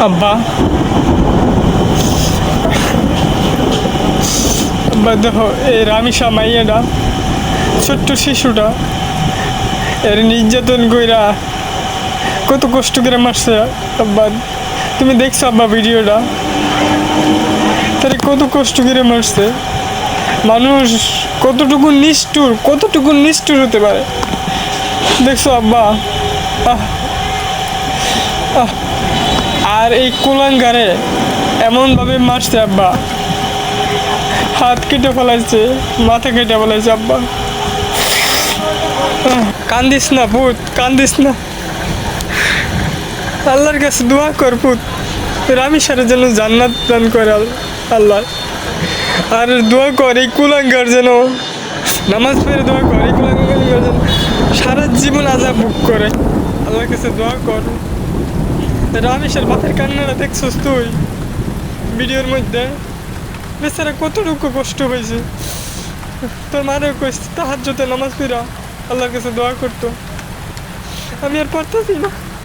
আব্বা আব্বা দেখো এই রামিসা মাইয়াটা ছোট্ট শিশুটা এর নির্যাতন কইরা কত কষ্ট করে মারছে আব্বা। তুমি দেখছো আব্বা ভিডিওটা, তারে কত কষ্ট করে মারছে। মানুষ কতটুকু নিষ্ঠুর হতে পারে দেখছো আব্বা। আহ আহ আর এই কুলাঙ্গারে এমনভাবে মারছে আব্বা, হাত কেটে ফেলাইছে, মাথা কেটে ফেলাইছে আব্বা। কান্দিস না পুত, কান্দিস না। আল্লাহর কাছে দোয়া কর পুত, রামিসারের যেন জান্নাত দান করে আল্লাহ। আর দোয়া কর এই কুলাঙ্গার যেন নামাজ পড়ে দোয়া কর, এই কুলাঙ্গার যেন সারা জীবন আযাব ভোগ করে। আল্লাহর কাছে দোয়া কর। রামিসার বাপের কান্নাটা দেখছস তুই ভিডিওর মধ্যে, বেচারা কতটুকু কষ্ট হয়েছে। তোর মারে কইস তাহাজ্জুদে নামাজ পড়া আল্লাহর কাছে দোয়া করতো। আমি আর পারতাছি না।